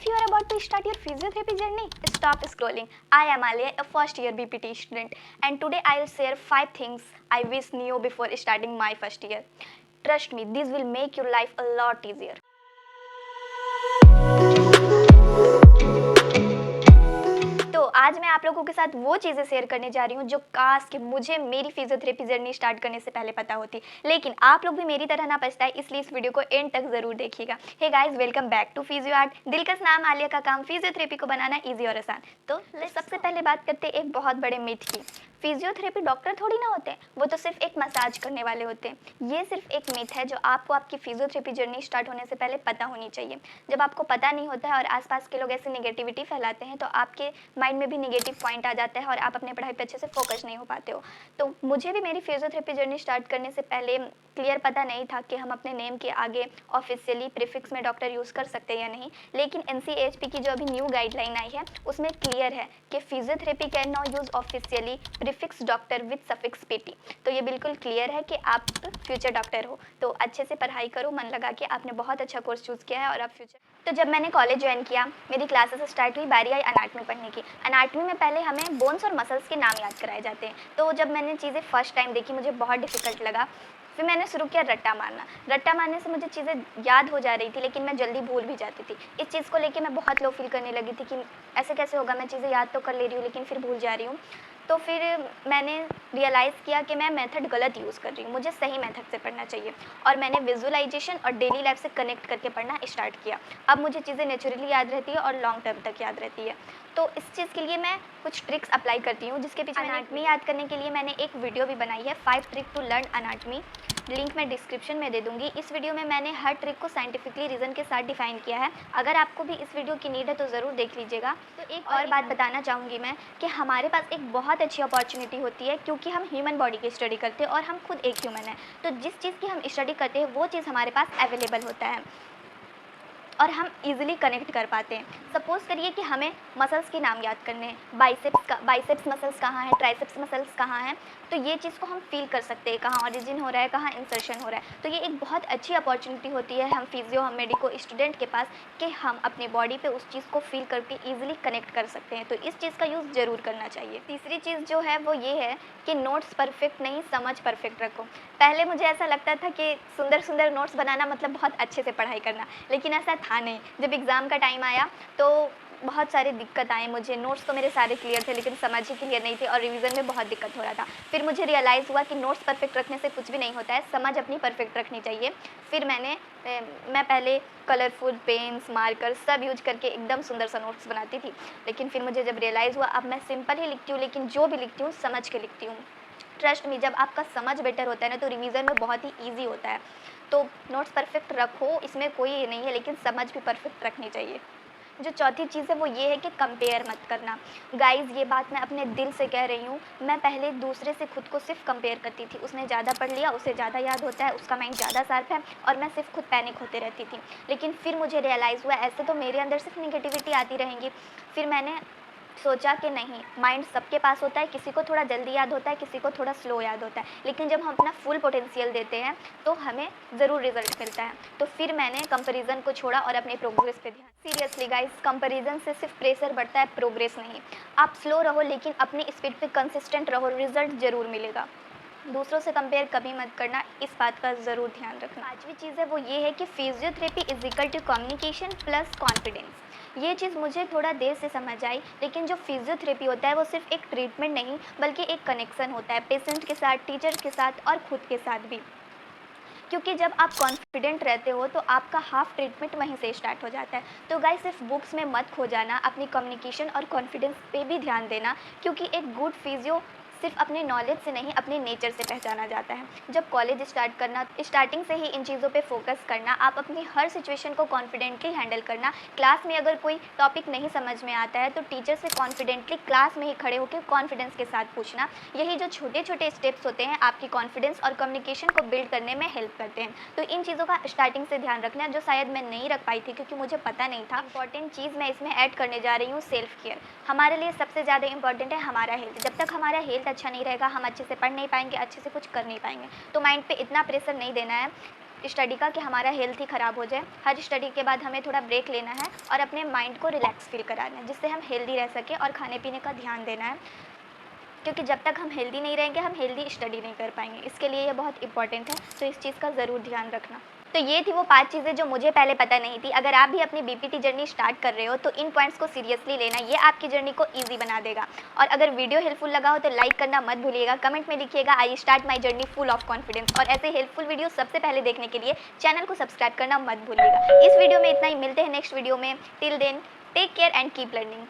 If you are about to start your physiotherapy journey, stop scrolling. I am Alia, a first year BPT student, and today I will share 5 things I wish knew before starting my first year. Trust me, this will make your life a lot easier. तो आज मैं आप लोगों के साथ वो चीज़ें share करने जा रही हूँ जो काश कि मुझे मेरी फिजियोथेरेपी जर्नी स्टार्ट करने से पहले पता होती, लेकिन आप लोग भी मेरी तरह ना पछताए, इसलिए इस वीडियो को एंड तक जरूर देखिएगा। Hey guys, welcome back to physio art. दिलकश नाम आलिया का काम फिजियोथेरेपी को बनाना इजी और आसान। तो सबसे पहले बात करते हैं एक बहुत बड़े मिथ की। फिजियोथेरेपी डॉक्टर थोड़ी ना होते हैं, वो तो सिर्फ एक मसाज करने वाले होते हैं। ये सिर्फ एक मिथ है जो आपको आपकी फिजियोथेरेपी जर्नी स्टार्ट होने से पहले पता होनी चाहिए। जब आपको पता नहीं होता है और आसपास के लोग ऐसे नेगेटिविटी फैलाते हैं तो आपके माइंड में भी नेगेटिव पॉइंट आ जाता है और आप अपने पढ़ाई पे अच्छे से फोकस नहीं हो पाते हो। तो मुझे भी मेरी फिजियोथेरेपी जर्नी स्टार्ट करने से पहले क्लियर पता नहीं था कि हम अपने नेम के आगे ऑफिशियली प्रीफिक्स में डॉक्टर यूज़ कर सकते हैं या नहीं, लेकिन एनसीएएचपी की जो अभी न्यू गाइडलाइन आई है उसमें क्लियर है कि physiotherapy can not use officially prefix doctor with suffix PT. तो ये बिल्कुल क्लियर है कि आप फ्यूचर डॉक्टर हो, तो अच्छे से पढ़ाई करो, मन लगा के। आपने बहुत अच्छा कोर्स चूज़ किया है और आप फ्यूचर। तो जब मैंने कॉलेज ज्वाइन किया, मेरी क्लासेस स्टार्ट हुई, बारी आई अनाटमी पढ़ने की। अनाटमी में पहले हमें बोन्स और मसल्स के नाम याद कराए जाते हैं। तो जब मैंने चीज़ें फर्स्ट टाइम देखी मुझे बहुत डिफिकल्ट लगा। फिर मैंने शुरू किया रट्टा मारना। रट्टा मारने से मुझे चीज़ें याद हो जा रही थी, लेकिन मैं जल्दी भूल भी जाती थी। इस चीज़ को लेके मैं बहुत लो फील करने लगी थी कि ऐसे कैसे होगा, मैं चीज़ें याद तो कर ले रही हूँ लेकिन फिर भूल जा रही हूँ। तो फिर मैंने रियलाइज़ किया कि मैं मेथड गलत यूज़ कर रही हूँ, मुझे सही मेथड से पढ़ना चाहिए। और मैंने विजुअलाइजेशन और डेली लाइफ से कनेक्ट करके पढ़ना स्टार्ट किया। अब मुझे चीज़ें नेचुरली याद रहती है और लॉन्ग टर्म तक याद रहती है। तो इस चीज़ के लिए मैं कुछ ट्रिक्स अप्लाई करती हूँ, जिसके पीछे अनाटमी याद करने के लिए मैंने एक वीडियो भी बनाई है, 5 trick to learn anatomy. Link मैं डिस्क्रिप्शन में दे दूंगी। इस वीडियो में मैंने हर ट्रिक को साइंटिफिकली रीज़न के साथ डिफाइन किया है। अगर आपको भी इस वीडियो की नीड है तो ज़रूर देख लीजिएगा। तो एक और बात बताना चाहूँगी मैं कि हमारे पास एक बहुत अच्छी अपॉर्चुनिटी होती है, क्योंकि हम ह्यूमन बॉडी की स्टडी करते हैं और हम खुद एक ह्यूमन है। तो जिस चीज़ की हम स्टडी करते हैं वो चीज़ हमारे पास अवेलेबल होता है और हम इजीली कनेक्ट कर पाते हैं। सपोज़ करिए कि हमें मसल्स के नाम याद करने हैं, बाइसेप्स मसल्स कहाँ है, ट्राइसेप्स मसल्स कहाँ हैं, तो ये चीज़ को हम फील कर सकते हैं, कहाँ ओरिजिन हो रहा है, कहाँ इंसर्शन हो रहा है। तो ये एक बहुत अच्छी अपॉर्चुनिटी होती है हम फिजियो, हम मेडिको स्टूडेंट के पास, कि हम अपनी बॉडी पे उस चीज़ को फील करके ईजिली कनेक्ट कर सकते हैं। तो इस चीज़ का यूज़ ज़रूर करना चाहिए। तीसरी चीज़ जो है वो ये है कि नोट्स परफेक्ट नहीं, समझ परफेक्ट रखो। पहले मुझे ऐसा लगता था कि सुंदर सुंदर नोट्स बनाना मतलब बहुत अच्छे से पढ़ाई करना, लेकिन ऐसा था नहीं। जब एग्ज़ाम का टाइम आया तो बहुत सारी दिक्कत आए मुझे। नोट्स तो मेरे सारे क्लियर थे लेकिन समझ ही क्लियर नहीं थे और रिवीजन में बहुत दिक्कत हो रहा था। फिर मुझे रियलाइज़ हुआ कि नोट्स परफेक्ट रखने से कुछ भी नहीं होता है, समझ अपनी परफेक्ट रखनी चाहिए। फिर मैं पहले कलरफुल पेन्स, मार्कर सब यूज करके एकदम सुंदर सा नोट्स बनाती थी, लेकिन फिर मुझे जब रियलाइज़ हुआ अब मैं सिंपल ही लिखती हूँ, लेकिन जो भी लिखती हूँ समझ के लिखती हूँ। ट्रस्ट मी, जब आपका समझ बेटर होता है ना तो रिवीजन में बहुत ही ईजी होता है। तो नोट्स परफेक्ट रखो, इसमें कोई ये नहीं है, लेकिन समझ भी परफेक्ट रखनी चाहिए। जो चौथी चीज़ है वो ये है कि कंपेयर मत करना। गाइज़, ये बात मैं अपने दिल से कह रही हूँ। मैं पहले दूसरे से खुद को सिर्फ कंपेयर करती थी। उसने ज़्यादा पढ़ लिया, उसे ज़्यादा याद होता है, उसका माइंड ज़्यादा शार्प है, और मैं सिर्फ खुद पैनिक होते रहती थी। लेकिन फिर मुझे रियलाइज़ हुआ ऐसे तो मेरे अंदर सिर्फ निगेटिविटी आती रहेंगी। फिर मैंने सोचा कि नहीं, माइंड सबके पास होता है, किसी को थोड़ा जल्दी याद होता है, किसी को थोड़ा स्लो याद होता है, लेकिन जब हम अपना फुल पोटेंशियल देते हैं तो हमें ज़रूर रिजल्ट मिलता है। तो फिर मैंने कंपैरिजन को छोड़ा और अपने प्रोग्रेस पे ध्यान। सीरियसली गाइस, कंपैरिजन से सिर्फ प्रेशर बढ़ता है, प्रोग्रेस नहीं। आप स्लो रहो लेकिन अपनी स्पीड पे कंसिस्टेंट रहो, रिजल्ट ज़रूर मिलेगा। दूसरों से कंपेयर कभी मत करना, इस बात का ज़रूर ध्यान रखना। पांचवी चीज़ है वो ये है कि physiotherapy is equal to communication plus confidence. ये चीज़ मुझे थोड़ा देर से समझ आई, लेकिन जो फिजियोथेरेपी होता है वो सिर्फ एक ट्रीटमेंट नहीं बल्कि एक कनेक्शन होता है पेशेंट के साथ, टीचर के साथ और खुद के साथ भी। क्योंकि जब आप कॉन्फिडेंट रहते हो तो आपका हाफ ट्रीटमेंट वहीं से स्टार्ट हो जाता है। तो गाइस, सिर्फ बुक्स में मत खो जाना, अपनी कम्युनिकेशन और कॉन्फिडेंस पे भी ध्यान देना, क्योंकि एक गुड फिजियो सिर्फ अपने नॉलेज से नहीं अपने नेचर से पहचाना जाता है। जब कॉलेज स्टार्ट करना, स्टार्टिंग से ही इन चीज़ों पे फोकस करना, आप अपनी हर सिचुएशन को कॉन्फिडेंटली हैंडल करना। क्लास में अगर कोई टॉपिक नहीं समझ में आता है तो टीचर से कॉन्फिडेंटली क्लास में ही खड़े होकर कॉन्फिडेंस के साथ पूछना। यही जो छोटे छोटे स्टेप्स होते हैं आपकी कॉन्फिडेंस और कम्युनिकेशन को बिल्ड करने में हेल्प करते हैं। तो इन चीज़ों का स्टार्टिंग से ध्यान रखना, जो शायद मैं नहीं रख पाई थी क्योंकि मुझे पता नहीं था। इंपॉर्टेंट चीज़ मैं इसमें ऐड करने जा रही हूँ, सेल्फ केयर। हमारे लिए सबसे ज़्यादा इंपॉर्टेंट है हमारा हेल्थ। जब तक हमारा हेल्थ अच्छा नहीं रहेगा हम अच्छे से पढ़ नहीं पाएंगे, अच्छे से कुछ कर नहीं पाएंगे। तो माइंड पे इतना प्रेशर नहीं देना है। स्टडी का कि हमारा हेल्थ ही ख़राब हो जाए। हर स्टडी के बाद हमें थोड़ा ब्रेक लेना है और अपने माइंड को रिलैक्स फील कराना है, जिससे हम हेल्दी रह सकें और खाने पीने का ध्यान देना है, क्योंकि जब तक हम हेल्दी नहीं रहेंगे हम हेल्दी स्टडी नहीं कर पाएंगे। इसके लिए ये बहुत इंपॉर्टेंट है, तो इस चीज़ का ज़रूर ध्यान रखना। तो ये थी वो 5 चीज़ें जो मुझे पहले पता नहीं थी। अगर आप भी अपनी बीपीटी जर्नी स्टार्ट कर रहे हो तो इन पॉइंट्स को सीरियसली लेना, ये आपकी जर्नी को ईज़ी बना देगा। और अगर वीडियो हेल्पफुल लगा हो तो लाइक करना मत भूलिएगा, कमेंट में लिखिएगा I start my journey full of confidence. और ऐसे हेल्पफुल वीडियो सबसे पहले देखने के लिए चैनल को सब्सक्राइब करना मत भूलिएगा। इस वीडियो में इतना ही, मिलते हैं नेक्स्ट वीडियो में। Till then take care and keep learning.